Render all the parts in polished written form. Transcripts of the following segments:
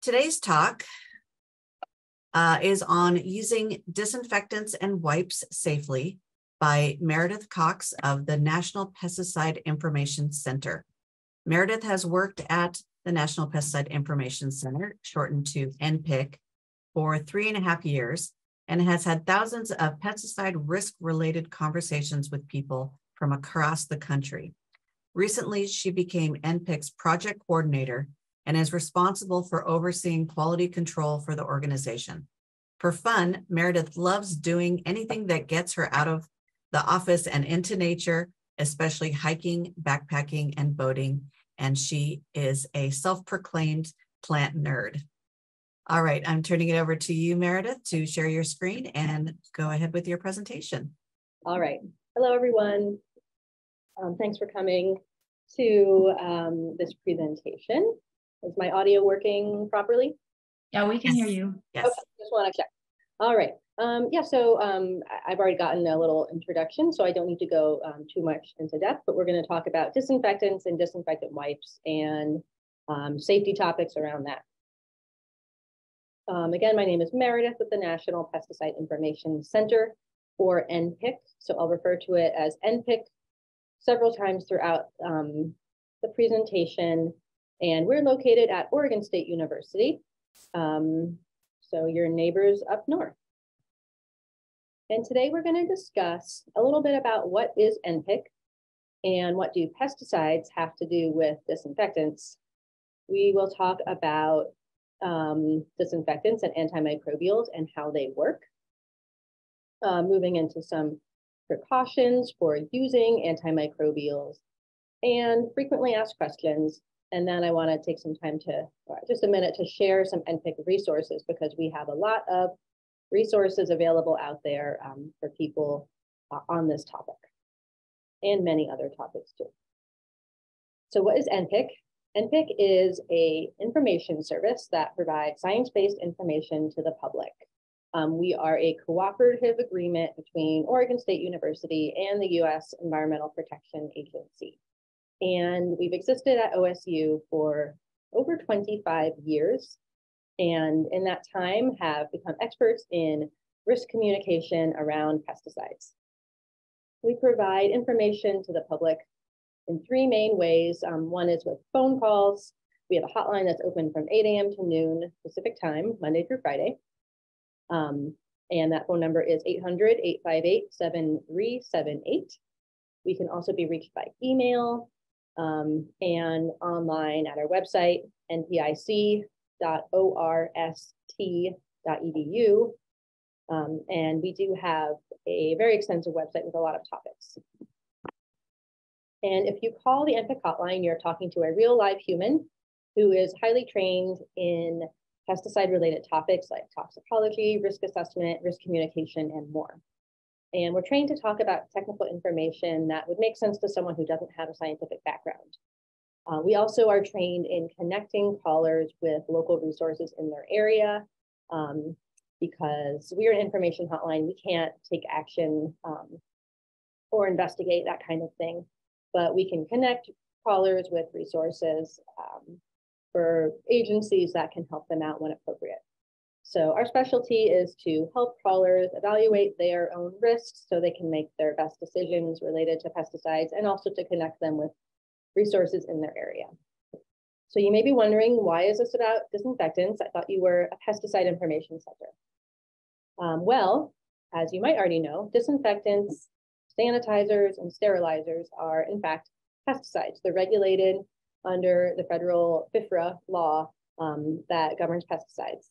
Today's talk is on using disinfectants and wipes safely by Meredith Cocks of the National Pesticide Information Center. Meredith has worked at the National Pesticide Information Center, shortened to NPIC, for 3.5 years and has had thousands of pesticide risk-related conversations with people from across the country. Recently, she became NPIC's project coordinator and is responsible for overseeing quality control for the organization. For fun, Meredith loves doing anything that gets her out of the office and into nature, especially hiking, backpacking, and boating, and she is a self-proclaimed plant nerd. All right, I'm turning it over to you, Meredith, to share your screen and go ahead with your presentation. All right. Hello, everyone. Thanks for coming to this presentation. Is my audio working properly? Yeah, we can hear you. Yes. Okay, just want to check. All right. I've already gotten a little introduction, so I don't need to go too much into depth, but we're going to talk about disinfectants and disinfectant wipes and safety topics around that. Again, my name is Meredith with the National Pesticide Information Center, or NPIC. So I'll refer to it as NPIC several times throughout the presentation. And we're located at Oregon State University. So your neighbors up north. And today we're going to discuss a little bit about what is NPIC and what do pesticides have to do with disinfectants. We will talk about disinfectants and antimicrobials and how they work. Moving into some precautions for using antimicrobials and frequently asked questions. And then I want to take some time to, just a minute, to share some NPIC resources, because we have a lot of resources available out there for people on this topic and many other topics too. So what is NPIC? NPIC is an information service that provides science-based information to the public. We are a cooperative agreement between Oregon State University and the U.S. Environmental Protection Agency. And we've existed at OSU for over 25 years. And in that time have become experts in risk communication around pesticides. We provide information to the public in 3 main ways. One is with phone calls. We have a hotline that's open from 8 a.m. to noon Pacific time, Monday through Friday. And that phone number is 800-858-7378. We can also be reached by email and online at our website, npic.orst.edu. And we do have a very extensive website with a lot of topics. And if you call the NPIC hotline, you're talking to a real live human who is highly trained in pesticide-related topics like toxicology, risk assessment, risk communication, and more. And we're trained to talk about technical information that would make sense to someone who doesn't have a scientific background. We also are trained in connecting callers with local resources in their area, because we're an information hotline. We can't take action or investigate that kind of thing, but we can connect callers with resources for agencies that can help them out when appropriate. So our specialty is to help callers evaluate their own risks so they can make their best decisions related to pesticides, and also to connect them with resources in their area. So you may be wondering, why is this about disinfectants? I thought you were a pesticide information center. Well, as you might already know, disinfectants, sanitizers, and sterilizers are in fact pesticides. They're regulated under the federal FIFRA law that governs pesticides.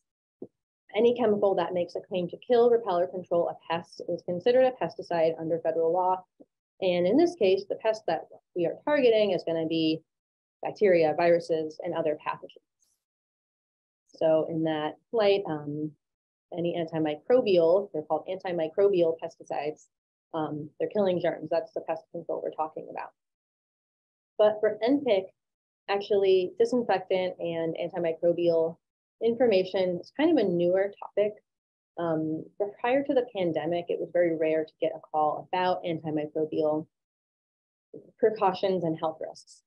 Any chemical that makes a claim to kill, repel, or control a pest is considered a pesticide under federal law. And in this case, the pest that we are targeting is going to be bacteria, viruses, and other pathogens. So in that light, any antimicrobial, they're called antimicrobial pesticides, they're killing germs. That's the pest control we're talking about. But for NPIC, actually, disinfectant and antimicrobial information is kind of a newer topic. Prior to the pandemic, it was very rare to get a call about antimicrobial precautions and health risks.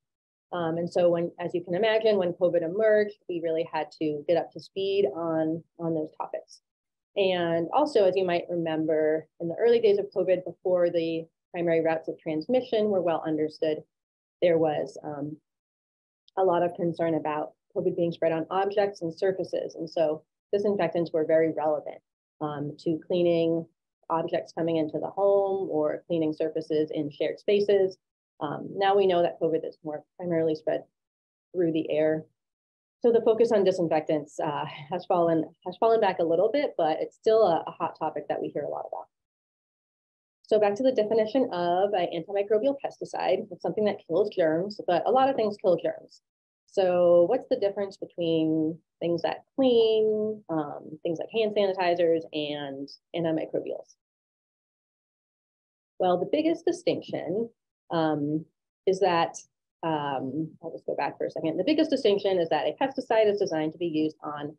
And so as you can imagine, when COVID emerged, we really had to get up to speed on those topics. And also, as you might remember, in the early days of COVID, before the primary routes of transmission were well understood, there was a lot of concern about COVID being spread on objects and surfaces. And so disinfectants were very relevant to cleaning objects coming into the home or cleaning surfaces in shared spaces. Now we know that COVID is more primarily spread through the air. So the focus on disinfectants has fallen back a little bit, but it's still a hot topic that we hear a lot about. So back to the definition of an antimicrobial pesticide. It's something that kills germs, but a lot of things kill germs. So what's the difference between things that clean, things like hand sanitizers and antimicrobials? Well, the biggest distinction is that, I'll just go back for a second. The biggest distinction is that a pesticide is designed to be used on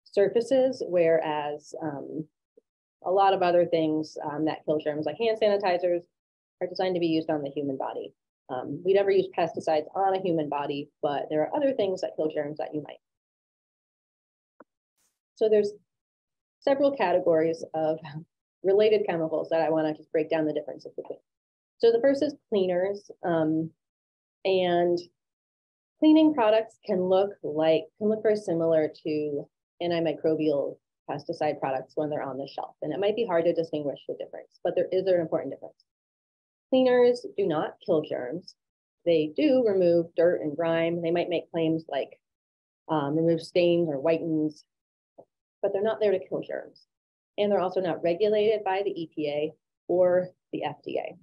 surfaces, whereas a lot of other things that kill germs, like hand sanitizers, are designed to be used on the human body. We never use pesticides on a human body, but there are other things that kill germs that you might. So there's several categories of related chemicals that I want to just break down the differences between. So the first is cleaners, and cleaning products can look very similar to antimicrobial pesticide products when they're on the shelf, and it might be hard to distinguish the difference, but there is an important difference. Cleaners do not kill germs. They do remove dirt and grime. They might make claims like remove stains or whitens, but they're not there to kill germs. And they're also not regulated by the EPA or the FDA.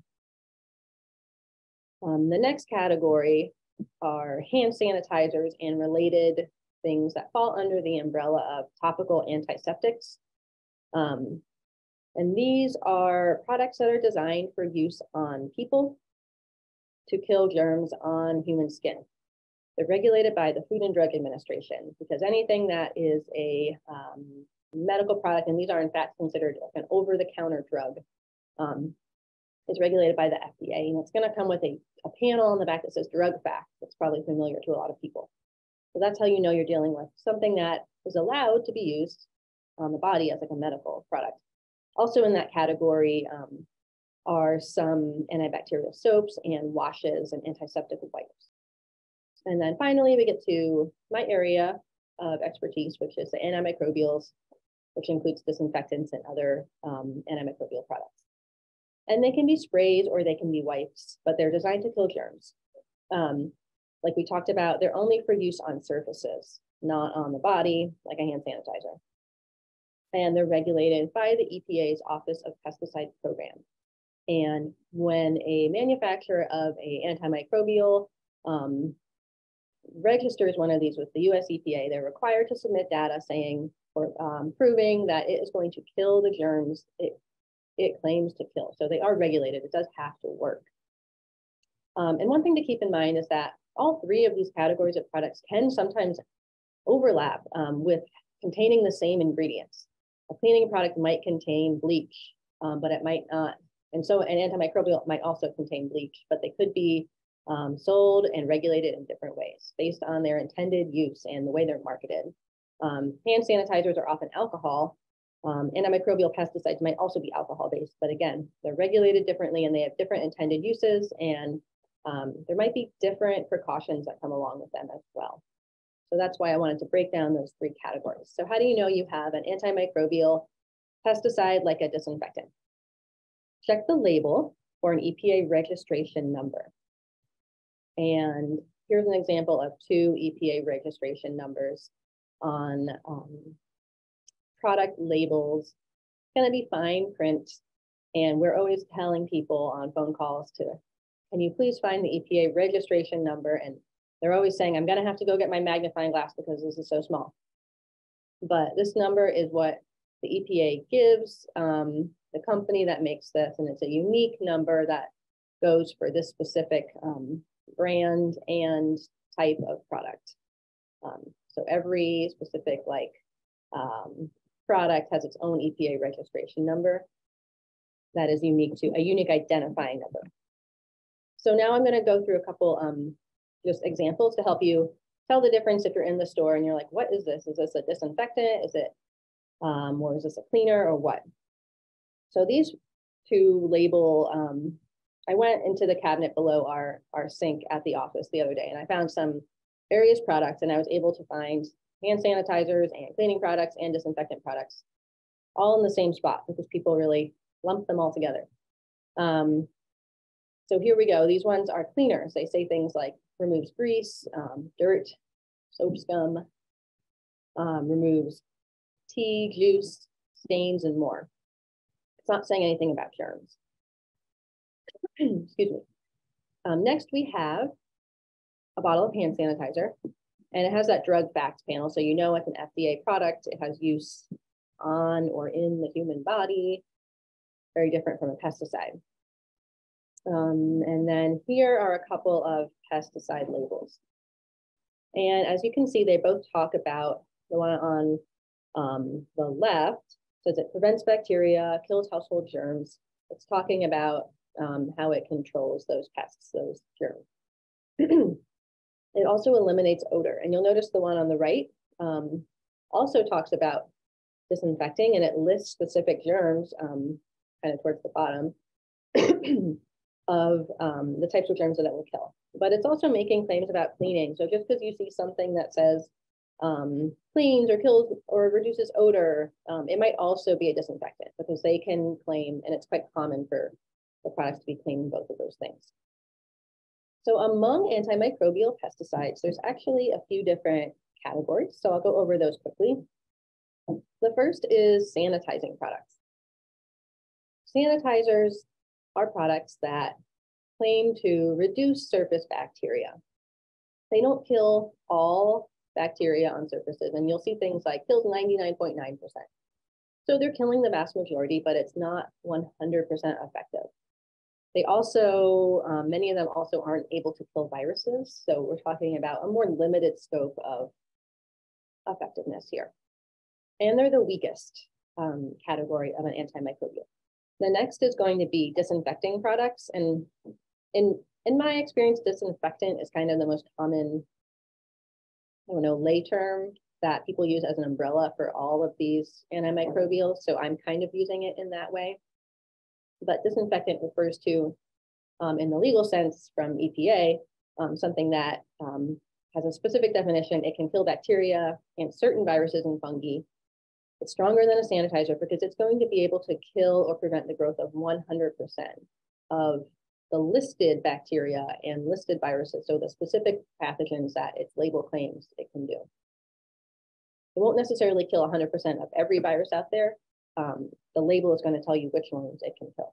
The next category are hand sanitizers and related things that fall under the umbrella of topical antiseptics. And these are products that are designed for use on people to kill germs on human skin. They're regulated by the Food and Drug Administration, because anything that is a medical product, and these are in fact considered an over-the-counter drug, is regulated by the FDA, and it's going to come with a panel on the back that says drug fact. That's probably familiar to a lot of people. So that's how you know you're dealing with something that is allowed to be used on the body as like a medical product. Also in that category are some antibacterial soaps and washes and antiseptic wipes. And then finally, we get to my area of expertise, which is the antimicrobials, which includes disinfectants and other antimicrobial products. And they can be sprays or they can be wipes, but they're designed to kill germs. Like we talked about, they're only for use on surfaces, not on the body, like a hand sanitizer. And they're regulated by the EPA's Office of Pesticide Program. And when a manufacturer of an antimicrobial registers one of these with the US EPA, they're required to submit data saying, or proving that it is going to kill the germs it claims to kill. So they are regulated. It does have to work. And one thing to keep in mind is that all three of these categories of products can sometimes overlap with containing the same ingredients. A cleaning product might contain bleach, but it might not. And so an antimicrobial might also contain bleach, but they could be sold and regulated in different ways based on their intended use and the way they're marketed. Hand sanitizers are often alcohol. Antimicrobial pesticides might also be alcohol-based, but again, they're regulated differently and they have different intended uses, and there might be different precautions that come along with them as well. So that's why I wanted to break down those three categories. So how do you know you have an antimicrobial pesticide like a disinfectant? Check the label for an EPA registration number. And here's an example of two EPA registration numbers on product labels. It's going to be fine print, and we're always telling people on phone calls to, can you please find the EPA registration number? And they're always saying, I'm going to have to go get my magnifying glass because this is so small. But this number is what the EPA gives the company that makes this, and it's a unique number that goes for this specific brand and type of product. So every specific product has its own EPA registration number that is unique to a unique identifying number. So now I'm going to go through a couple just examples to help you tell the difference if you're in the store and you're like, what is this? Is this a disinfectant? Is it, or is this a cleaner or what? So these two label, I went into the cabinet below our sink at the office the other day, and I found some various products, and I was able to find hand sanitizers and cleaning products and disinfectant products all in the same spot because people really lump them all together. So here we go. These ones are cleaners. They say things like removes grease, dirt, soap scum, removes tea, juice, stains, and more. It's not saying anything about germs. Excuse me. Next, we have a bottle of hand sanitizer, and it has that drug facts panel. So you know it's an FDA product. It has use on or in the human body. Very different from a pesticide. And then here are a couple of pesticide labels. And as you can see, they both talk about the one on the left says it prevents bacteria, kills household germs. It's talking about how it controls those pests, those germs. It also eliminates odor. And you'll notice the one on the right also talks about disinfecting, and it lists specific germs kind of towards the bottom of the types of germs that it will kill. But it's also making claims about cleaning. So just because you see something that says cleans or kills or reduces odor, it might also be a disinfectant because they can claim, and it's quite common for the products to be claiming both of those things. So among antimicrobial pesticides, there's actually a few different categories. So I'll go over those quickly. The first is sanitizing products. Sanitizers are products that claim to reduce surface bacteria. They don't kill all bacteria on surfaces, and you'll see things like kills 99.9%. So they're killing the vast majority, but it's not 100% effective. They also, many of them also aren't able to kill viruses. So we're talking about a more limited scope of effectiveness here. And they're the weakest category of an antimicrobial. The next is going to be disinfecting products. And in my experience, disinfectant is kind of the most common, I don't know, lay term that people use as an umbrella for all of these antimicrobials. So I'm kind of using it in that way. But disinfectant refers to, in the legal sense from EPA, something that has a specific definition. It can kill bacteria and certain viruses and fungi. It's stronger than a sanitizer because it's going to be able to kill or prevent the growth of 100% of the listed bacteria and listed viruses. So the specific pathogens that its label claims it can do. It won't necessarily kill 100% of every virus out there. The label is going to tell you which ones it can kill.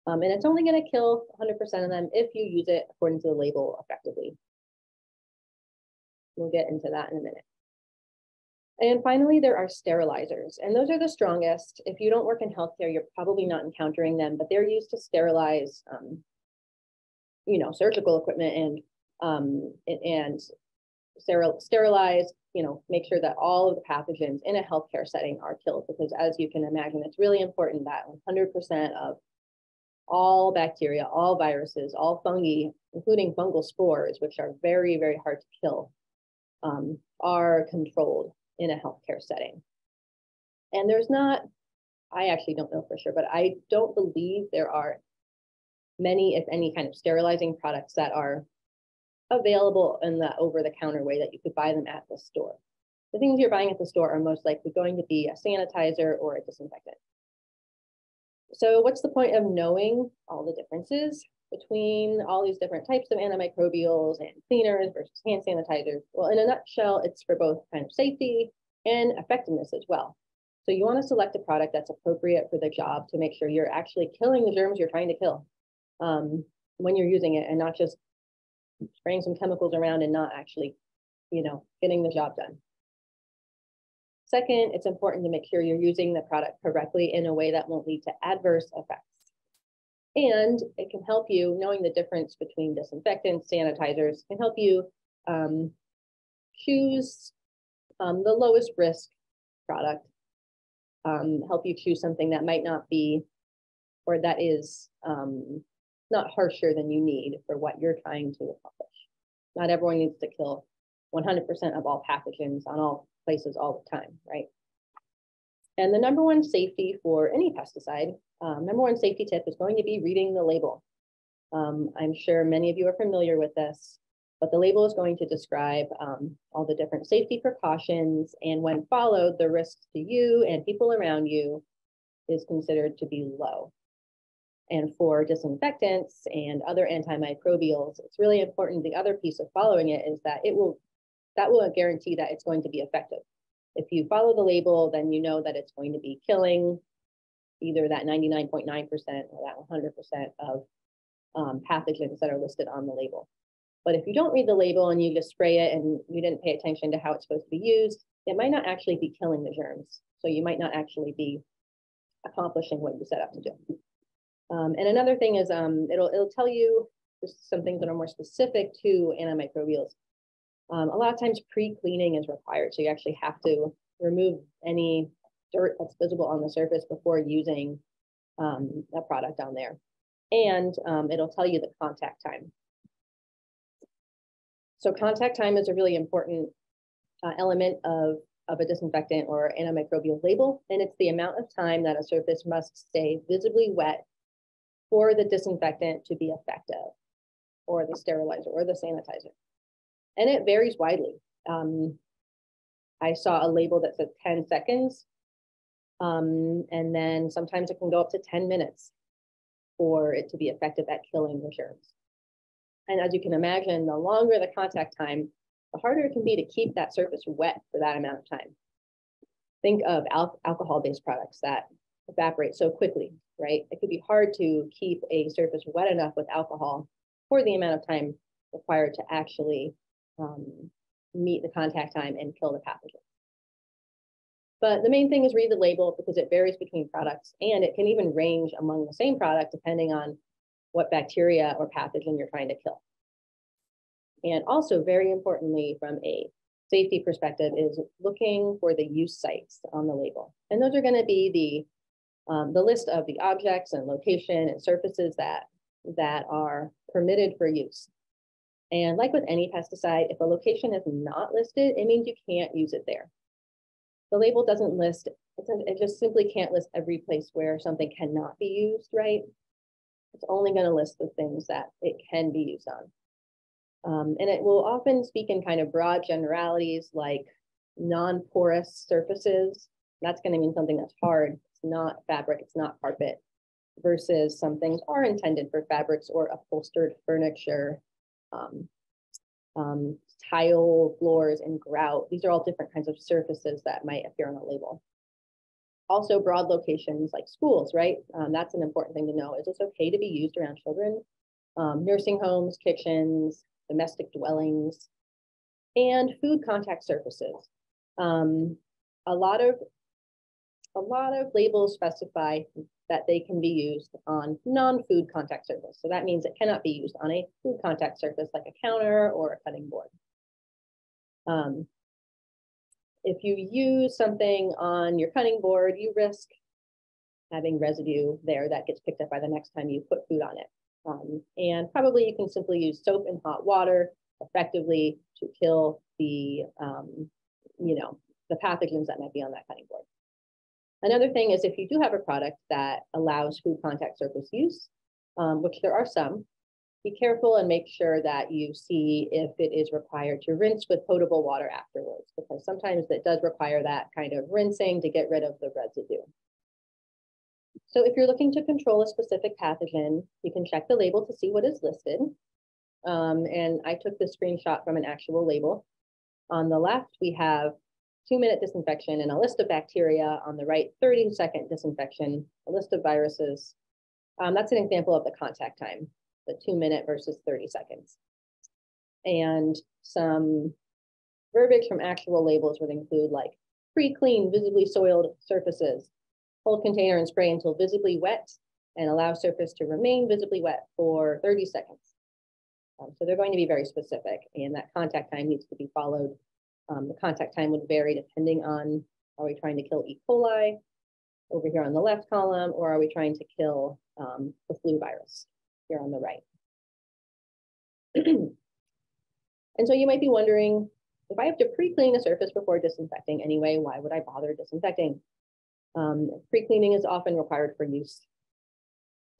And it's only going to kill 100% of them if you use it according to the label effectively. We'll get into that in a minute. And finally, there are sterilizers, and those are the strongest. If you don't work in healthcare, you're probably not encountering them, but they're used to sterilize, you know, surgical equipment and sterilize, you know, make sure that all of the pathogens in a healthcare setting are killed, because as you can imagine, it's really important that 100% of all bacteria, all viruses, all fungi, including fungal spores, which are very, very hard to kill, are controlled in a healthcare setting. And there's not, I actually don't know for sure, but I don't believe there are many, if any, kind of sterilizing products that are available in the over-the-counter way that you could buy them at the store. The things you're buying at the store are most likely going to be a sanitizer or a disinfectant. So what's the point of knowing all the differences between all these different types of antimicrobials and cleaners versus hand sanitizers? Well, in a nutshell, it's for both kind of safety and effectiveness as well. So you want to select a product that's appropriate for the job to make sure you're actually killing the germs you're trying to kill when you're using it, and not just spraying some chemicals around and not actually, you know, getting the job done. Second, it's important to make sure you're using the product correctly in a way that won't lead to adverse effects. And it can help you, knowing the difference between disinfectants, sanitizers, can help you choose the lowest risk product, help you choose something that might not be, or that is not harsher than you need for what you're trying to accomplish. Not everyone needs to kill 100% of all pathogens on all places all the time, right? And the number one safety for any pesticide, number one safety tip is going to be reading the label. I'm sure many of you are familiar with this, but the label is going to describe all the different safety precautions, and when followed, the risks to you and people around you is considered to be low. And for disinfectants and other antimicrobials, it's really important. The other piece of following it is that that will guarantee that it's going to be effective. If you follow the label, then you know that it's going to be killing either that 99.9% or that 100% of pathogens that are listed on the label. But if you don't read the label and you just spray it and you didn't pay attention to how it's supposed to be used, it might not actually be killing the germs. So you might not actually be accomplishing what you set up to do. And another thing is it'll tell you just some things that are more specific to antimicrobials. A lot of times pre-cleaning is required. So you actually have to remove any dirt that's visible on the surface before using a product on there. And it'll tell you the contact time. So contact time is a really important element of a disinfectant or antimicrobial label. And it's the amount of time that a surface must stay visibly wet for the disinfectant to be effective, or the sterilizer or the sanitizer. And it varies widely. I saw a label that said 10 seconds. And then sometimes it can go up to 10 minutes for it to be effective at killing the germs. And as you can imagine, the longer the contact time, the harder it can be to keep that surface wet for that amount of time. Think of alcohol-based products that evaporate so quickly, right? It could be hard to keep a surface wet enough with alcohol for the amount of time required to actually meet the contact time and kill the pathogen. But the main thing is read the label, because it varies between products, and it can even range among the same product depending on what bacteria or pathogen you're trying to kill. And also, very importantly, from a safety perspective, is looking for the use sites on the label. And those are going to be the list of the objects and location and surfaces that are permitted for use. And like with any pesticide, if a location is not listed, it means you can't use it there. The label doesn't list, it just simply can't list every place where something cannot be used, right? It's only going to list the things that it can be used on. And it will often speak in kind of broad generalities like non-porous surfaces. That's going to mean something that's hard. It's not fabric, it's not carpet, versus some things are intended for fabrics or upholstered furniture, tile floors and grout. These are all different kinds of surfaces that might appear on a label. Also, broad locations like schools, right? That's an important thing to know. Is this okay to be used around children? Nursing homes, kitchens, domestic dwellings, and food contact surfaces. A lot of labels specify that they can be used on non-food contact surface. So that means it cannot be used on a food contact surface like a counter or a cutting board. If you use something on your cutting board, you risk having residue there that gets picked up by the next time you put food on it. And probably you can simply use soap and hot water effectively to kill the pathogens that might be on that cutting board. Another thing is, if you do have a product that allows food contact surface use, which there are some, be careful and make sure that you see if it is required to rinse with potable water afterwards, because sometimes it does require that kind of rinsing to get rid of the residue. So if you're looking to control a specific pathogen, you can check the label to see what is listed. And I took this screenshot from an actual label. On the left, we have 2-minute disinfection and a list of bacteria. On the right, 30-second disinfection, a list of viruses. That's an example of the contact time, the 2-minute versus 30 seconds. And some verbiage from actual labels would include like pre-clean, visibly soiled surfaces, hold container and spray until visibly wet, and allow surface to remain visibly wet for 30 seconds. So they're going to be very specific, and that contact time needs to be followed. The contact time would vary depending on, are we trying to kill E. coli over here on the left column, or are we trying to kill the flu virus? here on the right. And so you might be wondering, if I have to pre-clean a surface before disinfecting anyway, why would I bother disinfecting? Pre-cleaning is often required for use.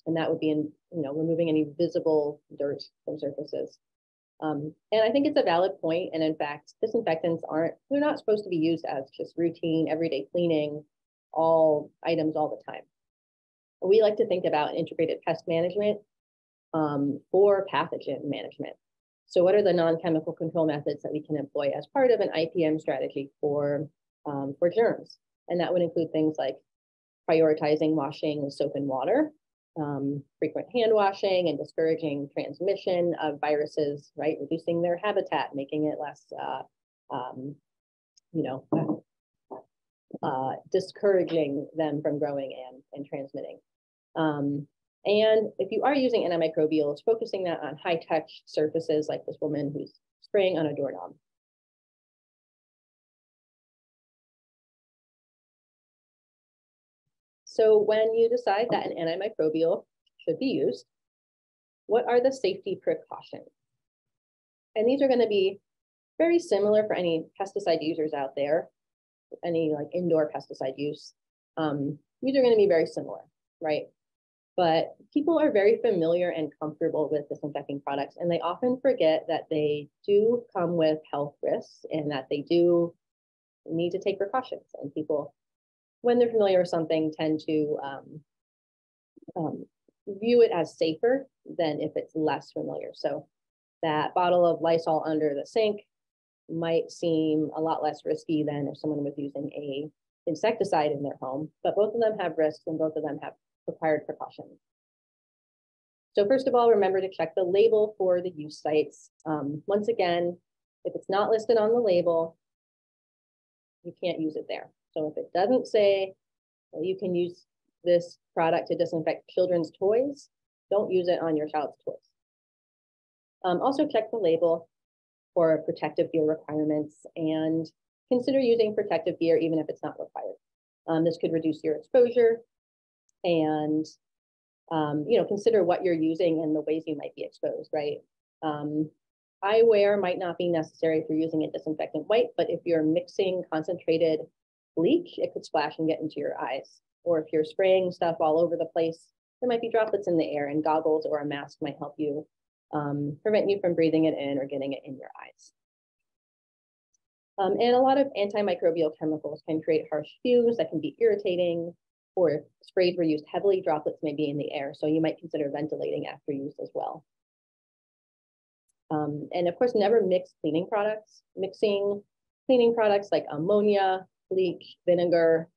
And that would be in, removing any visible dirt from surfaces. And I think it's a valid point. And in fact, disinfectants they're not supposed to be used as just routine, everyday cleaning, all items all the time. We like to think about integrated pest management for pathogen management. So what are the non-chemical control methods that we can employ as part of an IPM strategy for germs? And that would include things like prioritizing washing with soap and water, frequent hand washing, and discouraging transmission of viruses, right? Reducing their habitat, making it less, discouraging them from growing and transmitting. And if you are using antimicrobials, focusing that on high touch surfaces like this woman who's spraying on a doorknob. So when you decide that an antimicrobial should be used, what are the safety precautions? And these are going to be very similar for any pesticide users out there, any like indoor pesticide use. These are going to be very similar, right? But people are very familiar and comfortable with disinfecting products, and they often forget that they do come with health risks and that they do need to take precautions. And people, when they're familiar with something, tend to view it as safer than if it's less familiar. So that bottle of Lysol under the sink might seem a lot less risky than if someone was using a insecticide in their home, but both of them have risks and both of them have required precautions. So first of all, remember to check the label for the use sites. Once again, if it's not listed on the label, you can't use it there. So if it doesn't say well, you can use this product to disinfect children's toys, don't use it on your child's toys. Also check the label for protective gear requirements and consider using protective gear even if it's not required. This could reduce your exposure and consider what you're using and the ways you might be exposed, right? Eyewear might not be necessary if you're using a disinfectant wipe, but if you're mixing concentrated bleach, it could splash and get into your eyes. Or if you're spraying stuff all over the place, there might be droplets in the air, and goggles or a mask might help you prevent you from breathing it in or getting it in your eyes. And a lot of antimicrobial chemicals can create harsh fumes that can be irritating, or if sprays were used heavily, droplets may be in the air. So you might consider ventilating after use as well. And of course, never mix cleaning products. Mixing cleaning products like ammonia, bleach, vinegar,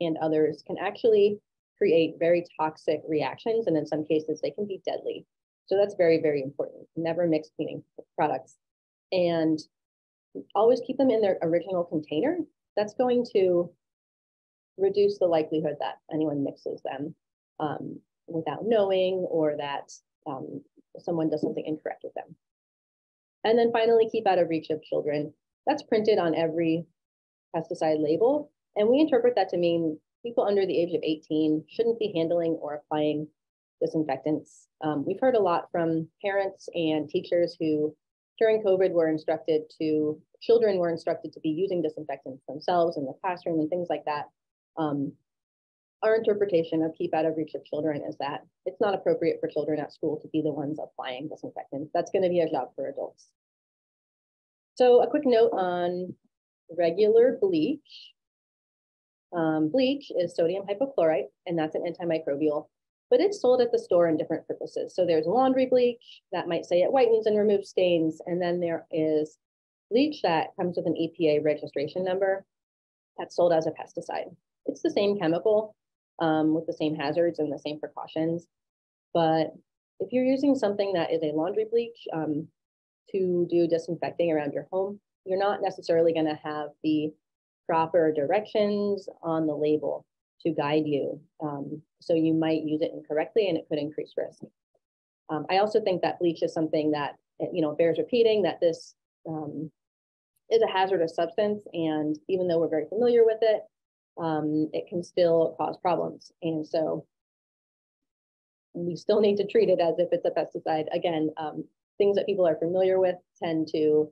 and others can actually create very toxic reactions. And in some cases, they can be deadly. So that's very, very important. Never mix cleaning products. And always keep them in their original container. That's going to reduce the likelihood that anyone mixes them without knowing, or that someone does something incorrect with them. And then finally, keep out of reach of children. That's printed on every pesticide label. And we interpret that to mean people under the age of 18 shouldn't be handling or applying disinfectants. We've heard a lot from parents and teachers who during COVID children were instructed to be using disinfectants themselves in the classroom and things like that. Our interpretation of keep out of reach of children is that it's not appropriate for children at school to be the ones applying disinfectants. That's going to be a job for adults. So a quick note on regular bleach. Bleach is sodium hypochlorite, and that's an antimicrobial, but it's sold at the store in different purposes. So there's laundry bleach that might say it whitens and removes stains. And then there is bleach that comes with an EPA registration number that's sold as a pesticide. It's the same chemical with the same hazards and the same precautions. But if you're using something that is a laundry bleach to do disinfecting around your home, you're not necessarily going to have the proper directions on the label to guide you. So you might use it incorrectly and it could increase risk. I also think that bleach is something that, bears repeating, that this is a hazardous substance. And even though we're very familiar with it, it can still cause problems. And so we still need to treat it as if it's a pesticide. Again, things that people are familiar with tend to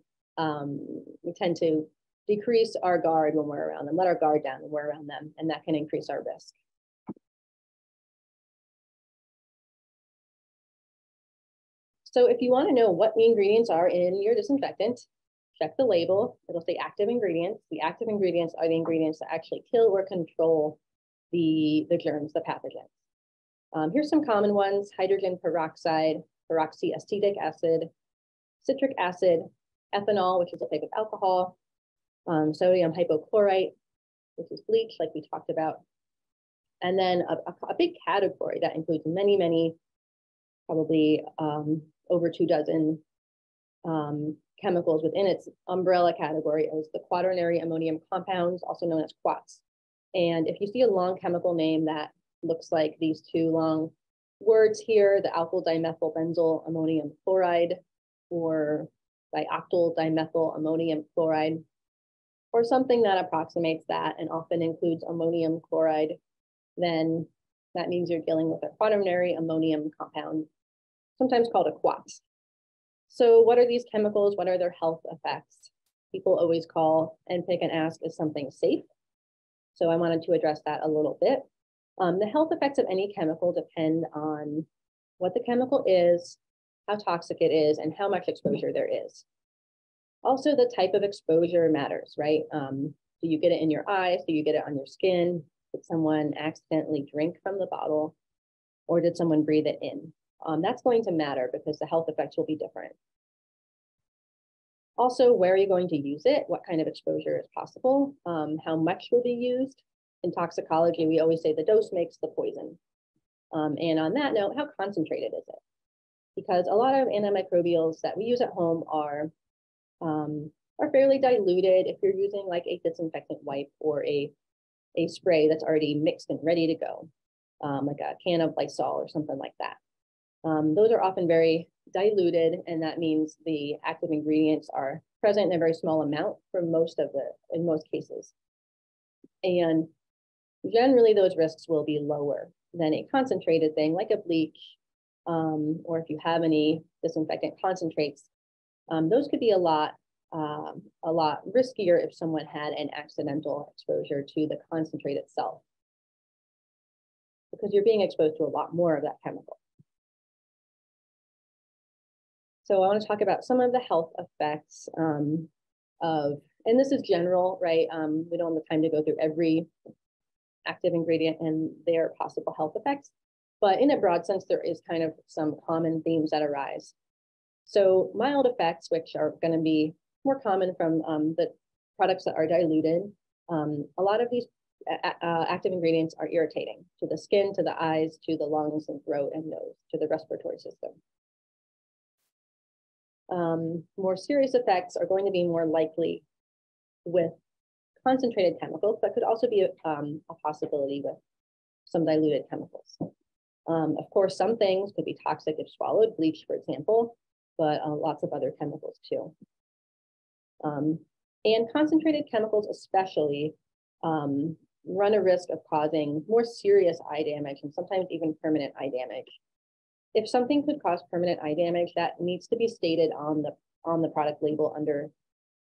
decrease our guard when we're around them, let our guard down when we're around them, and that can increase our risk. So if you want to know what the ingredients are in your disinfectant, check the label. It'll say active ingredients. The active ingredients are the ingredients that actually kill or control the germs, the pathogens. Here's some common ones: hydrogen peroxide, peroxyacetic acid, citric acid, ethanol, which is a type of alcohol, sodium hypochlorite, which is bleach, like we talked about. And then a big category that includes many, probably over 24 chemicals within its umbrella category is the quaternary ammonium compounds, also known as quats. And if you see a long chemical name that looks like these two long words here, the alkyl dimethyl benzyl ammonium chloride or dioctyl dimethyl ammonium chloride, or something that approximates that and often includes ammonium chloride, then that means you're dealing with a quaternary ammonium compound, sometimes called a quat. So what are these chemicals? What are their health effects? People always call and pick and ask, is something safe? So I wanted to address that a little bit. The health effects of any chemical depend on what the chemical is, how toxic it is, and how much exposure there is. Also, the type of exposure matters, right? Do you get it in your eyes? Do you get it on your skin? Did someone accidentally drink from the bottle? Or did someone breathe it in? That's going to matter because the health effects will be different. Also, where are you going to use it? What kind of exposure is possible? How much will be used? In toxicology, we always say the dose makes the poison. And on that note, how concentrated is it? Because a lot of antimicrobials that we use at home are fairly diluted. If you're using like a disinfectant wipe or a spray that's already mixed and ready to go, like a can of Lysol or something like that. Those are often very diluted, and that means the active ingredients are present in a very small amount for in most cases. And generally those risks will be lower than a concentrated thing like a bleach, or if you have any disinfectant concentrates, those could be a lot riskier if someone had an accidental exposure to the concentrate itself, because you're being exposed to a lot more of that chemical. So I want to talk about some of the health effects and this is general, right? We don't have the time to go through every active ingredient and their possible health effects, but in a broad sense, there is kind of some common themes that arise. So mild effects, which are going to be more common from the products that are diluted. A lot of these active ingredients are irritating to the skin, to the eyes, to the lungs and throat and nose, to the respiratory system. More serious effects are going to be more likely with concentrated chemicals, but could also be a possibility with some diluted chemicals. Of course, some things could be toxic if swallowed, bleach, for example, but lots of other chemicals too. And concentrated chemicals especially run a risk of causing more serious eye damage and sometimes even permanent eye damage. If something could cause permanent eye damage, that needs to be stated on the product label under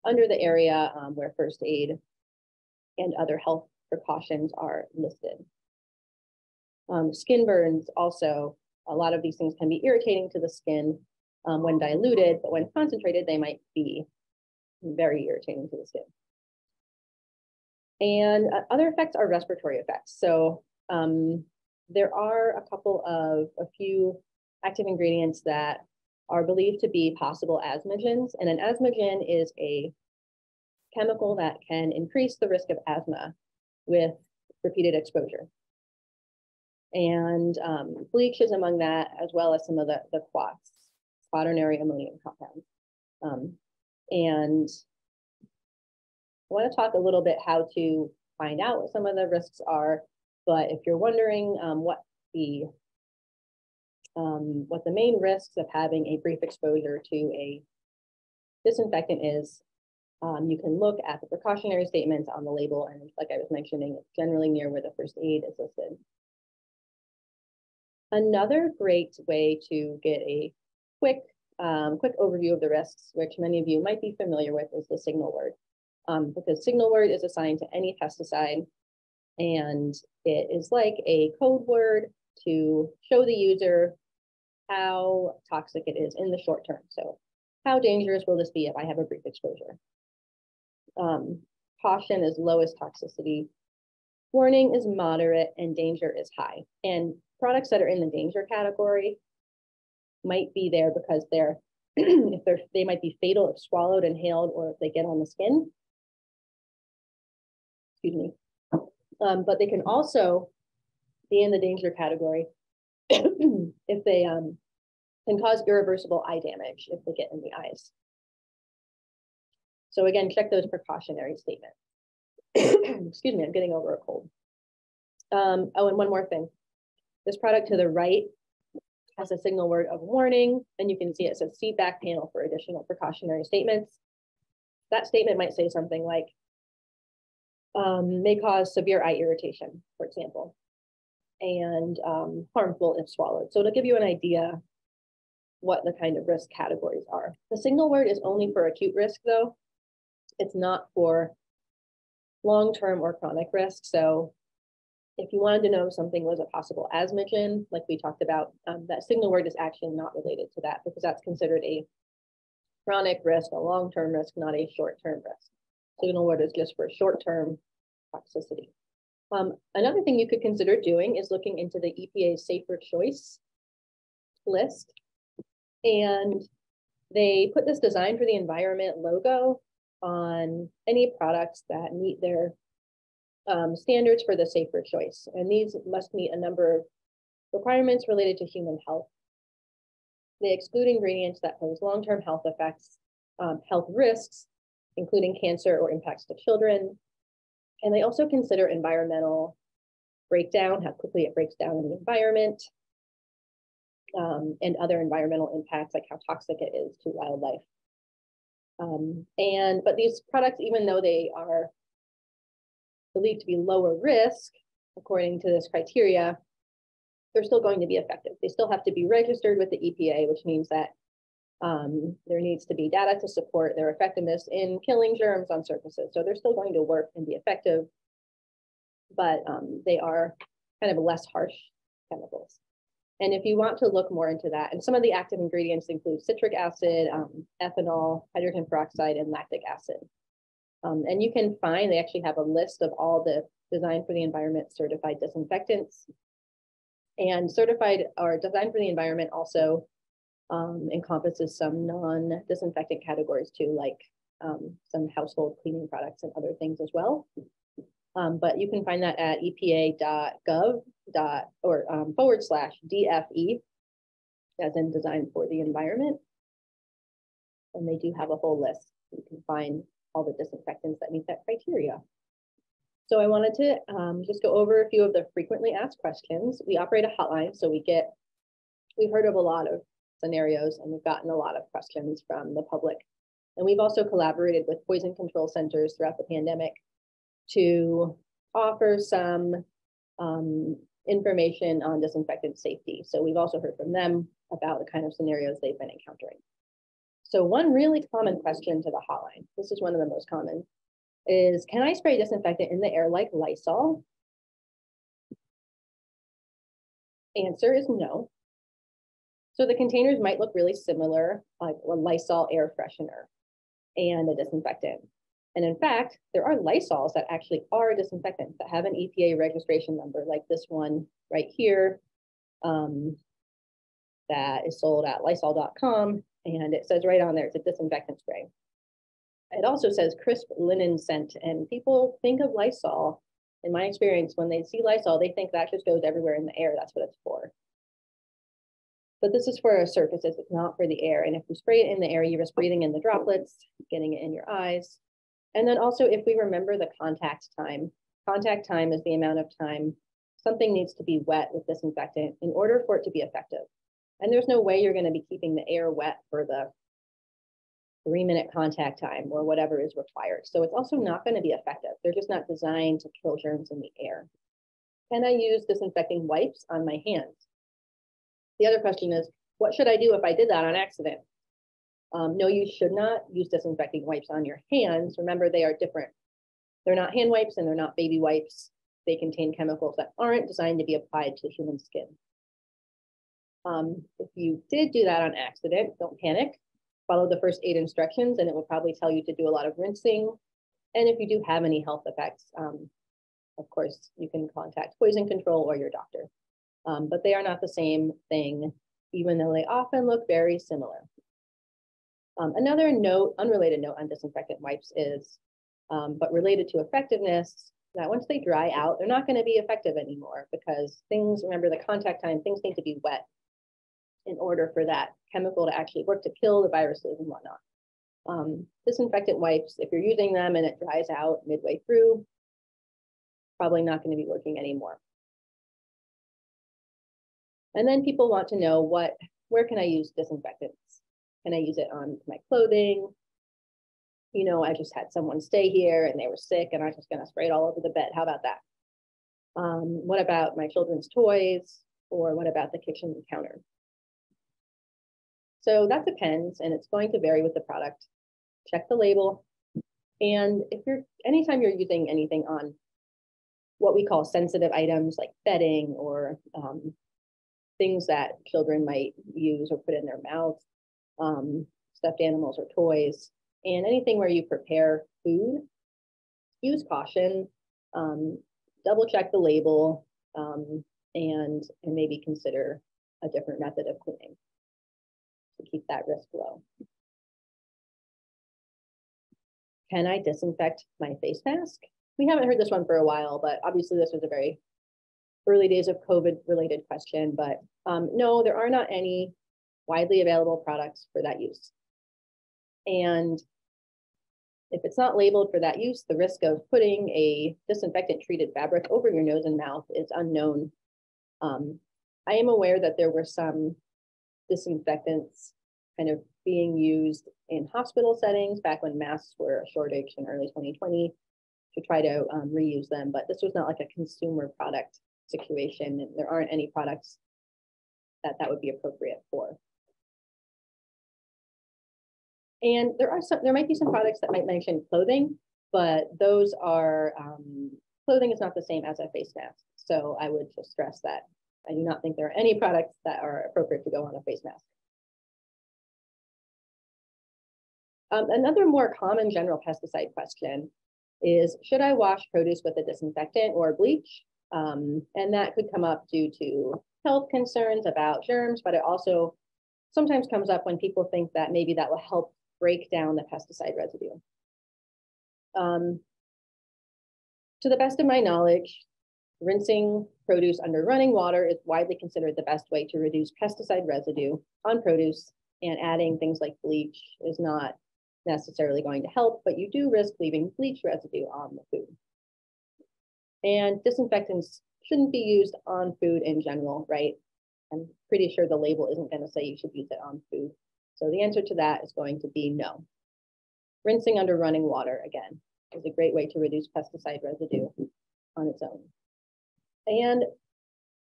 the area where first aid and other health precautions are listed. Skin burns also, a lot of these things can be irritating to the skin when diluted, but when concentrated, they might be very irritating to the skin. And other effects are respiratory effects. So there are a few active ingredients that are believed to be possible asthmagens. And an asthmagen is a chemical that can increase the risk of asthma with repeated exposure. And bleach is among that, as well as some of the quats, quaternary ammonium compounds. And I want to talk a little bit how to find out what some of the risks are. But if you're wondering what the main risks of having a brief exposure to a disinfectant is, you can look at the precautionary statements on the label, and like I was mentioning, it's generally near where the first aid is listed. Another great way to get a quick overview of the risks, which many of you might be familiar with, is the signal word. Because signal word is assigned to any pesticide, and it is like a code word to show the user how toxic it is in the short term. So how dangerous will this be if I have a brief exposure? Caution is lowest toxicity. Warning is moderate, and danger is high. And products that are in the danger category might be there because they're they might be fatal if swallowed, inhaled, or if they get on the skin. Excuse me. But they can also be in the danger category if they can cause irreversible eye damage if they get in the eyes. So again, check those precautionary statements. Excuse me, I'm getting over a cold. Oh, and one more thing. This product to the right has a signal word of warning, and you can see it says see back panel for additional precautionary statements. That statement might say something like, may cause severe eye irritation, for example, and harmful if swallowed. So it'll give you an idea what the kind of risk categories are. The signal word is only for acute risk, though. It's not for long-term or chronic risk. So if you wanted to know if something was a possible asthmagen, like we talked about, that signal word is actually not related to that because that's considered a chronic risk, a long-term risk, not a short-term risk. Signal word is just for short-term toxicity. Another thing you could consider doing is looking into the EPA's safer choice list. And they put this design for the environment logo on any products that meet their standards for the safer choice. And these must meet a number of requirements related to human health. They exclude ingredients that pose long-term health effects, health risks, including cancer or impacts to children. And they also consider environmental breakdown, how quickly it breaks down in the environment, and other environmental impacts, like how toxic it is to wildlife. But these products, even though they are believed to be lower risk, according to this criteria, they're still going to be effective. They still have to be registered with the EPA, which means that there needs to be data to support their effectiveness in killing germs on surfaces. So they're still going to work and be effective, but they are kind of less harsh chemicals. And if you want to look more into that, and some of the active ingredients include citric acid, ethanol, hydrogen peroxide, and lactic acid. And you can find, they actually have a list of all the Design for the Environment certified disinfectants. And certified or Design for the Environment also encompasses some non-disinfectant categories too, like some household cleaning products and other things as well. But you can find that at epa.gov /DFE, as in Design for the Environment. And they do have a whole list. You can find all the disinfectants that meet that criteria. So I wanted to just go over a few of the frequently asked questions. We operate a hotline, so we've heard of a lot of scenarios, and we've gotten a lot of questions from the public. And we've also collaborated with poison control centers throughout the pandemic to offer some information on disinfectant safety. So we've also heard from them about the kind of scenarios they've been encountering. So one really common question to the hotline, this is one of the most common, is can I spray disinfectant in the air like Lysol? Answer is no. So the containers might look really similar, like a Lysol air freshener and a disinfectant. And in fact, there are Lysols that actually are disinfectants that have an EPA registration number, like this one right here, that is sold at Lysol.com. And it says right on there, it's a disinfectant spray. It also says crisp linen scent, and people think of Lysol. In my experience, when they see Lysol, they think that just goes everywhere in the air. That's what it's for. But this is for surfaces, it's not for the air. And if you spray it in the air, you're just breathing in the droplets, getting it in your eyes. And then also, if we remember the contact time is the amount of time something needs to be wet with disinfectant in order for it to be effective. And there's no way you're going to be keeping the air wet for the 3-minute contact time or whatever is required. So it's also not going to be effective. They're just not designed to kill germs in the air. Can I use disinfecting wipes on my hands? The other question is, what should I do if I did that on accident? No, you should not use disinfecting wipes on your hands. Remember, they are different. They're not hand wipes and they're not baby wipes. They contain chemicals that aren't designed to be applied to human skin. If you did do that on accident, don't panic. Follow the first 8 instructions and it will probably tell you to do a lot of rinsing. And if you do have any health effects, of course, you can contact poison control or your doctor. But they are not the same thing, even though they often look very similar. Another note, unrelated note on disinfectant wipes is, but related to effectiveness, that once they dry out, they're not going to be effective anymore because things, remember the contact time, things need to be wet in order for that chemical to actually work to kill the viruses and whatnot. Disinfectant wipes, if you're using them and it dries out midway through, probably not going to be working anymore. And then people want to know where can I use disinfectants? Can I use it on my clothing? You know, I just had someone stay here and they were sick and I'm just going to spray it all over the bed. How about that? What about my children's toys? Or what about the kitchen counter? So that depends, and it's going to vary with the product. Check the label. And anytime you're using anything on what we call sensitive items like bedding or things that children might use or put in their mouths, stuffed animals or toys, and anything where you prepare food, use caution, double check the label, and maybe consider a different method of cleaning to keep that risk low. Can I disinfect my face mask? We haven't heard this one for a while, but obviously this was a very early days of COVID related question, but no, there are not any widely available products for that use. And if it's not labeled for that use, the risk of putting a disinfectant treated fabric over your nose and mouth is unknown. I am aware that there were some disinfectants kind of being used in hospital settings back when masks were a shortage in early 2020 to try to reuse them, but this was not like a consumer product situation, and there aren't any products that would be appropriate for. And there might be some products that might mention clothing, but those are, clothing is not the same as a face mask. So I would just stress that I do not think there are any products that are appropriate to go on a face mask. Another more common general pesticide question is, should I wash produce with a disinfectant or bleach? And that could come up due to health concerns about germs, but it also sometimes comes up when people think that maybe that will help break down the pesticide residue. To the best of my knowledge, rinsing produce under running water is widely considered the best way to reduce pesticide residue on produce, and adding things like bleach is not necessarily going to help, but you do risk leaving bleach residue on the food. And disinfectants shouldn't be used on food in general, right? I'm pretty sure the label isn't going to say you should use it on food. So the answer to that is going to be no. Rinsing under running water, again, is a great way to reduce pesticide residue on its own. And,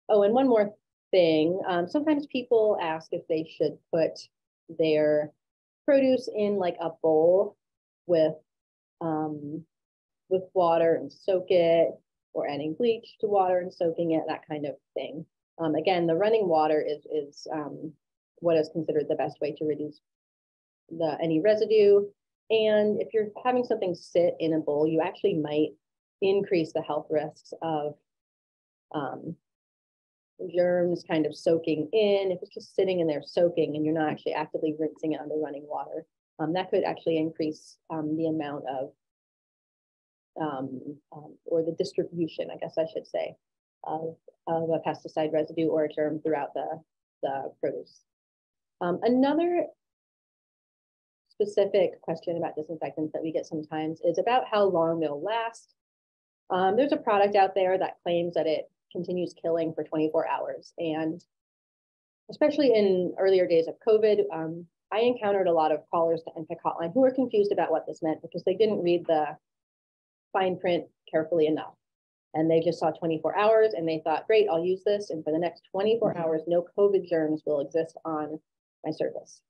oh, and one more thing. Sometimes people ask if they should put their produce in like a bowl with water and soak it, or adding bleach to water and soaking it, that kind of thing. Again, the running water is what is considered the best way to reduce any residue. And if you're having something sit in a bowl, you actually might increase the health risks of germs kind of soaking in. If it's just sitting in there soaking and you're not actually actively rinsing it under running water, that could actually increase the amount of, or the distribution, I guess I should say, of a pesticide residue or a germ throughout the produce. Another specific question about disinfectants that we get sometimes is about how long they'll last. There's a product out there that claims that it continues killing for 24 hours. And especially in earlier days of COVID, I encountered a lot of callers to NPIC hotline who were confused about what this meant because they didn't read the fine print carefully enough. And they just saw 24 hours and they thought, great, I'll use this. And for the next 24 hours, no COVID germs will exist on my surface.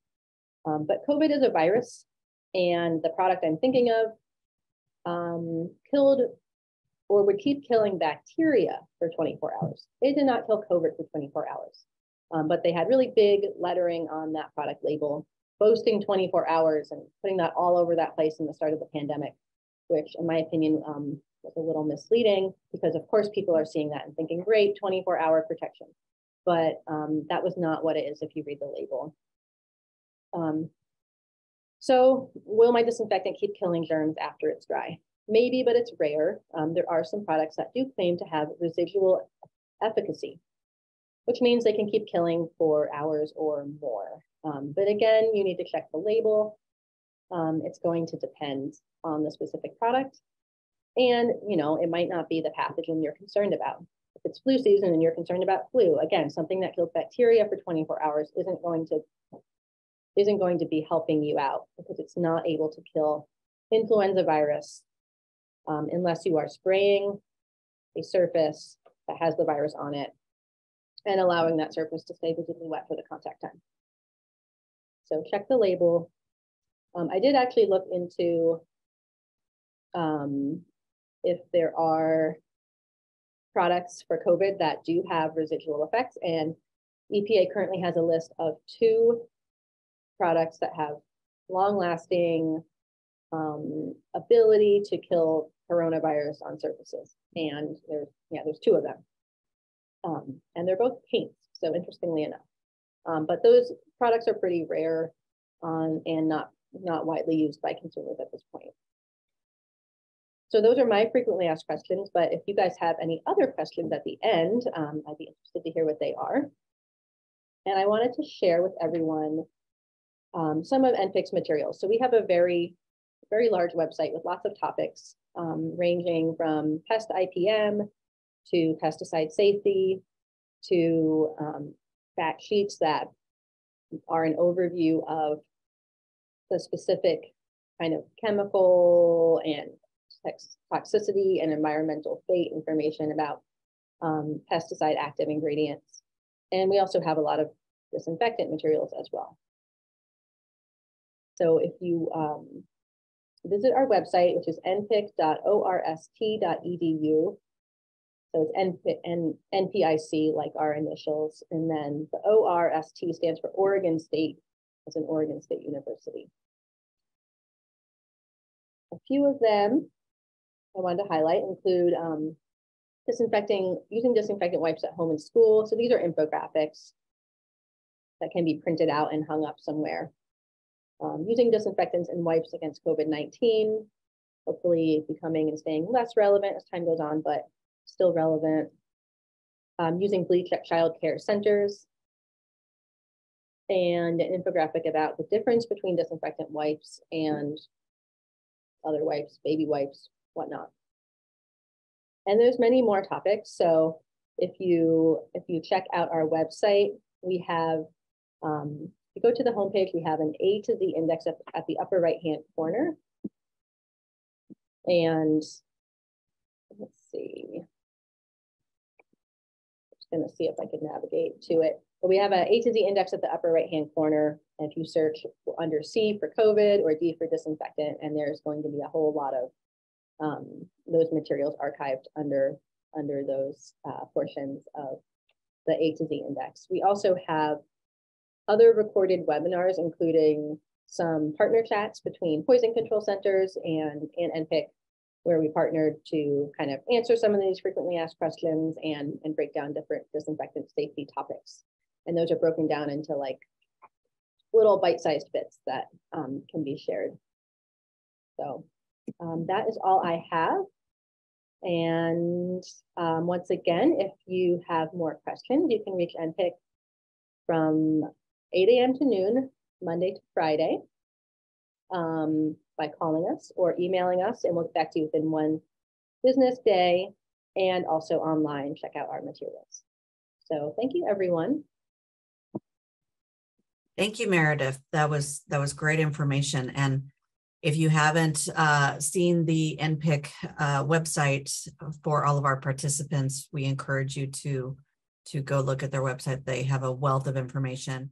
But COVID is a virus, and the product I'm thinking of killed or would keep killing bacteria for 24 hours. It did not kill COVID for 24 hours, but they had really big lettering on that product label, boasting 24 hours and putting that all over that place in the start of the pandemic, which in my opinion was a little misleading, because of course people are seeing that and thinking, great, 24-hour protection. But that was not what it is if you read the label. So will my disinfectant keep killing germs after it's dry? Maybe, but it's rare. There are some products that do claim to have residual efficacy, which means they can keep killing for hours or more. But again, you need to check the label. It's going to depend on the specific product. And, you know, it might not be the pathogen you're concerned about. If it's flu season and you're concerned about flu, again, something that kills bacteria for 24 hours isn't going to be helping you out, because it's not able to kill influenza virus unless you are spraying a surface that has the virus on it and allowing that surface to stay visibly wet for the contact time. So check the label. I did actually look into if there are products for COVID that do have residual effects, and EPA currently has a list of 2 products that have long-lasting ability to kill coronavirus on surfaces, and there's 2 of them, and they're both paints. So interestingly enough, but those products are pretty rare and not widely used by consumers at this point. So those are my frequently asked questions, but if you guys have any other questions at the end, I'd be interested to hear what they are. And I wanted to share with everyone some of NPIC's materials. So we have a very, very large website with lots of topics, ranging from pest IPM to pesticide safety to fact sheets that are an overview of the specific kind of chemical and toxicity and environmental fate information about pesticide active ingredients. And we also have a lot of disinfectant materials as well. So if you visit our website, which is npic.orst.edu, so it's NPIC, like our initials, and then the ORST stands for Oregon State, as an Oregon State University. A few of them I wanted to highlight include using disinfectant wipes at home and school. So these are infographics that can be printed out and hung up somewhere. Using disinfectants and wipes against COVID-19, hopefully becoming and staying less relevant as time goes on, but still relevant. Using bleach at child care centers, and an infographic about the difference between disinfectant wipes and other wipes, baby wipes, whatnot. And there's many more topics. So if you check out our website, we have, if you go to the homepage, we have an A to Z index at the upper right-hand corner. And let's see, I'm just gonna see if I can navigate to it. But we have an A to Z index at the upper right-hand corner. And if you search under C for COVID or D for disinfectant, and there's going to be a whole lot of those materials archived under those portions of the A to Z index. We also have other recorded webinars, including some partner chats between poison control centers and NPIC, where we partnered to kind of answer some of these frequently asked questions and break down different disinfectant safety topics. And those are broken down into like little bite-sized bits that can be shared. So that is all I have. And once again, if you have more questions, you can reach NPIC from 8 a.m. to noon, Monday to Friday, by calling us or emailing us, and we'll get back to you within 1 business day, and also online, check out our materials. So thank you, everyone. Thank you, Meredith. That was great information. And If you haven't seen the NPIC website for all of our participants, we encourage you to go look at their website. They have a wealth of information.